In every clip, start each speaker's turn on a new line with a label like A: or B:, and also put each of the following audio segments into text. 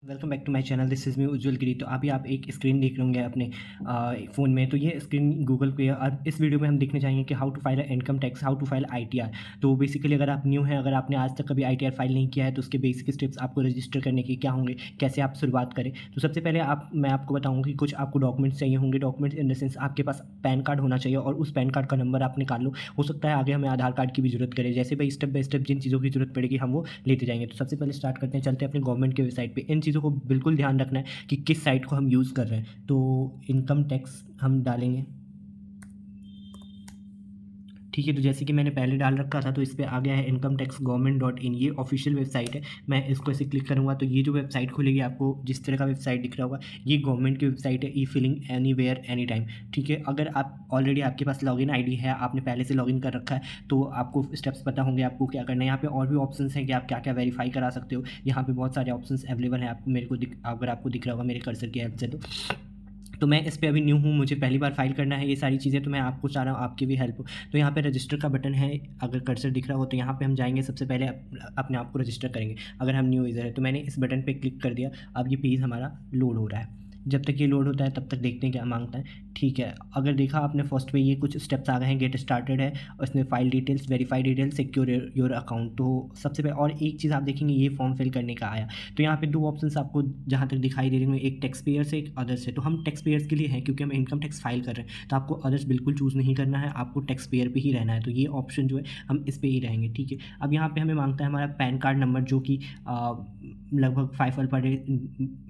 A: Welcome back to my channel. This is me Ujjwal Giri. तो अभी आप एक स्क्रीन देख रहे होंगे अपने फ़ोन में। तो ये स्क्रीन गूगल पे है और इस वीडियो में हम देखने चाहेंगे कि how to file income tax, how to file ITR. तो बेसिकली अगर आप न्यू हैं, अगर आपने आज तक कभी आईटीआर फाइल नहीं किया है, तो उसके बेसिक स्टेप्स आपको रजिस्टर करने के क्या होंगे, कैसे आप शुरुआत करें। तो सबसे पहले मैं आपको बताऊँगा कि कुछ आपको डॉक्यूमेंट्स चाहिए होंगे। डॉक्यूमेंट्स इन द सेंस आपके पास पैन कार्ड होना चाहिए और उस पैन कार्ड का नंबर आप निकाल लो। हो सकता है आगे हमें आधार कार्ड की भी ज़रूरत करे। जैसे भाई स्टेप बाय स्टेप जिन चीज़ों की ज़रूरत पड़ेगी हम वो लेते जाएंगे। तो सबसे पहले स्टार्ट करते हैं, चलते हैं अपने गवर्नमेंट के वेबसाइट पे। इन चीज़ों को बिल्कुल ध्यान रखना है कि किस साइट को हम यूज़ कर रहे हैं। तो इनकम टैक्स हम डालेंगे, ठीक है। तो जैसे कि मैंने पहले डाल रखा था, तो इस पे आ गया है income tax government dot in. ये ऑफिशियल वेबसाइट है। मैं इसको ऐसे क्लिक करूँगा तो ये जो वेबसाइट खुलेगी, आपको जिस तरह का वेबसाइट दिख रहा होगा, ये गवर्नमेंट की वेबसाइट है। E filing anywhere anytime, ठीक है। अगर आप ऑलरेडी आपके पास लॉगिन आईडी है, आपने पहले से लॉगिन कर रखा है, तो आपको स्टेप्स पता होंगे आपको क्या करना है। यहाँ पे और भी ऑप्शन हैं कि आप क्या क्या वेरीफाई करा सकते हो। यहाँ पे बहुत सारे ऑप्शन अवेलेबल हैं। आपको मेरे को अगर आपको दिख रहा होगा मेरे कर्सर की हेल्प से, तो मैं इस पे अभी न्यू हूँ, मुझे पहली बार फाइल करना है ये सारी चीज़ें। तो मैं आपको चाह रहा हूँ आपकी भी हेल्प हो। तो यहाँ पे रजिस्टर का बटन है, अगर कर्सर दिख रहा हो तो यहाँ पे हम जाएंगे। सबसे पहले अपने आप को रजिस्टर करेंगे अगर हम न्यू यूज़र है। तो मैंने इस बटन पे क्लिक कर दिया। अब ये पेज हमारा लोड हो रहा है। जब तक ये लोड होता है तब तक देखते हैं क्या मांगता है, ठीक है। अगर देखा आपने फर्स्ट पे ये कुछ स्टेप्स आ गए हैं, गेट स्टार्टेड है और इसमें file details, verify details, secure your account. तो सबसे पहले और एक चीज़ आप देखेंगे, ये फॉर्म फिल करने का आया। तो यहाँ पे दो ऑप्शंस आपको जहाँ तक दिखाई दे रहे हैं, एक टैक्स पेयर से, एक अदर्स से। तो हम टैक्स पेयर्स के लिए हैं क्योंकि हम इनकम टैक्स फाइल कर रहे हैं। तो आपको अदर्स बिल्कुल चूज़ नहीं करना है, आपको टैक्स पेयर पे ही रहना है। तो ये ऑप्शन जो है हम इस पे ही रहेंगे, ठीक है। अब यहाँ पे हमें मांगता है हमारा पैन कार्ड नंबर, जो कि लगभग 5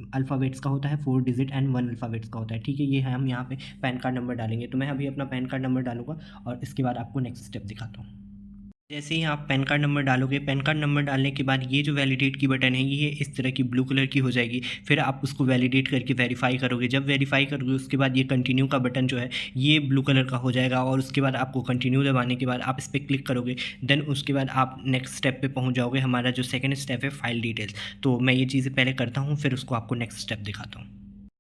A: अल्फ़ाबेट्स का होता है, 4 डिजिट एंड 1 अल्फ़ाबेट्स का होता है, ठीक है। ये है, हम यहाँ पे पैन कार्ड नंबर डालेंगे। तो मैं अभी अपना पैन कार्ड नंबर डालूंगा और इसके बाद आपको नेक्स्ट स्टेप दिखाता हूँ। जैसे ही आप पैन कार्ड नंबर डालोगे, पैन कार्ड नंबर डालने के बाद ये जो वैलिडेट की बटन है, ये इस तरह की ब्लू कलर की हो जाएगी। फिर आप उसको वैलिडेट करके वेरीफाई करोगे। जब वेरीफाई करोगे उसके बाद ये कंटिन्यू का बटन जो है ये ब्लू कलर का हो जाएगा और उसके बाद आपको कंटिन्यू दबाने के बाद आप इस पर क्लिक करोगे। देन उसके बाद आप नेक्स्ट स्टेप पे पहुंच जाओगे। हमारा जो सेकंड स्टेप है फाइल डिटेल्स। तो मैं ये चीज़ें पहले करता हूँ, फिर उसको आपको नेक्स्ट स्टेप दिखाता हूँ।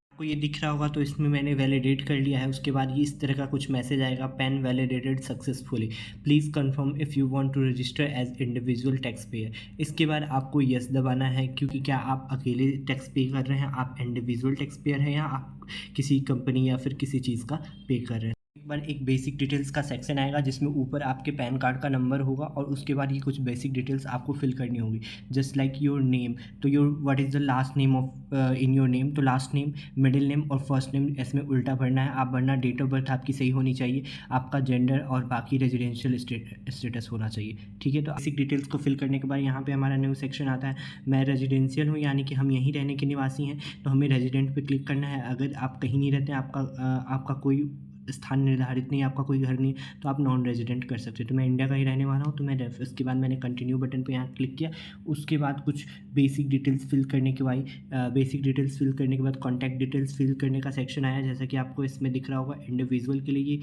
A: आपको ये दिख रहा होगा, तो इसमें मैंने वैलिडेट कर लिया है। उसके बाद ये इस तरह का कुछ मैसेज आएगा, PAN validated successfully, please confirm if you want to register as individual taxpayer. इसके बाद आपको यस दबाना है, क्योंकि क्या आप अकेले टैक्स पे कर रहे हैं, आप इंडिविजुअल टैक्स पेयर हैं, या आप किसी कंपनी या फिर किसी चीज़ का पे कर रहे हैं। एक बार एक बेसिक डिटेल्स का सेक्शन आएगा जिसमें ऊपर आपके पैन कार्ड का नंबर होगा और उसके बाद ये कुछ बेसिक डिटेल्स आपको फिल करनी होगी, जस्ट लाइक योर नेम। तो your what is the last name of in your name. तो लास्ट नेम, मिडिल नेम और फर्स्ट नेम इसमें उल्टा भरना है। आप भरना, डेट ऑफ बर्थ आपकी सही होनी चाहिए, आपका जेंडर और बाकी रेजिडेंशियल स्टेटस होना चाहिए, ठीक है। तो बेसिक डिटेल्स को फिल करने के बाद यहाँ पे हमारा न्यू सेक्शन आता है। मैं रेजिडेंशियल हूँ, यानी कि हम यहीं रहने के निवासी हैं, तो हमें रेजिडेंट पे क्लिक करना है। अगर आप कहीं नहीं रहते, आपका कोई स्थान निर्धारित नहीं, आपका कोई घर नहीं, तो आप नॉन रेजिडेंट कर सकते हो। तो मैं इंडिया का ही रहने वाला हूँ, तो मैं उसके बाद मैंने कंटिन्यू बटन पे यहाँ क्लिक किया। उसके बाद कुछ बेसिक डिटेल्स फिल करने के बाद कॉन्टैक्ट डिटेल्स फिल करने का सेक्शन आया। जैसा कि आपको इसमें दिख रहा होगा, इंडिविजुअल के लिए ये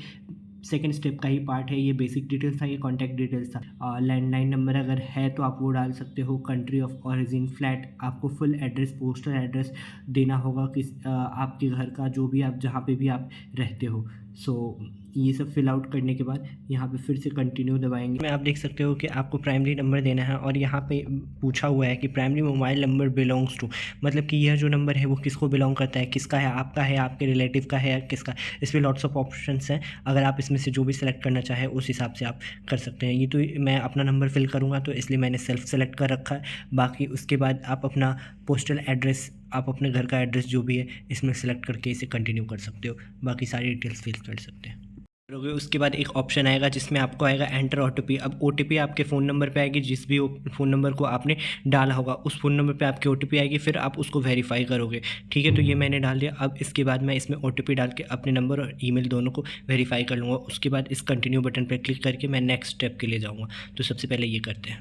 A: सेकेंड स्टेप का ही पार्ट है। ये बेसिक डिटेल्स था, ये कॉन्टैक्ट डिटेल्स था। लैंडलाइन नंबर अगर है तो आप वो डाल सकते हो। कंट्री ऑफ ओरिजिन, फ्लैट, आपको फुल एड्रेस, पोस्टल एड्रेस देना होगा, आपके घर का, जो भी आप जहाँ पे भी आप रहते हो। ये सब फिल आउट करने के बाद यहाँ पे फिर से कंटिन्यू दबाएंगे। में आप देख सकते हो कि आपको प्राइमरी नंबर देना है और यहाँ पे पूछा हुआ है कि primary mobile number belongs to, मतलब कि यह जो नंबर है वो किसको बिलोंग करता है, किसका है, आपका है, आपके रिलेटिव का है, या किसका। इसमें लॉट्स ऑफ ऑप्शंस हैं, अगर आप इसमें से जो भी सिलेक्ट करना चाहें उस हिसाब से आप कर सकते हैं। ये तो मैं अपना नंबर फिल करूँगा तो इसलिए मैंने सेल्फ सेलेक्ट कर रखा है। बाकी उसके बाद आप अपना पोस्टल एड्रेस, आप अपने घर का एड्रेस जो भी है इसमें सेलेक्ट करके इसे कंटिन्यू कर सकते हो। बाकी सारी डिटेल्स फिल कर सकते हैं। करोगे उसके बाद एक ऑप्शन आएगा जिसमें आपको आएगा एंटर ओटीपी। अब ओटीपी आपके फ़ोन नंबर पे आएगी, जिस भी फ़ोन नंबर को आपने डाला होगा उस फ़ोन नंबर पे आपकी ओटीपी आएगी, फिर आप उसको वेरीफाई करोगे, ठीक है। तो ये मैंने डाल दिया। अब इसके बाद मैं इसमें ओटीपी डाल के अपने नंबर और ईमेल दोनों को वेरीफाई कर लूँगा। उसके बाद इस कंटिन्यू बटन पर क्लिक करके मैं नेक्स्ट स्टेप के लिए जाऊँगा। तो सबसे पहले ये करते हैं।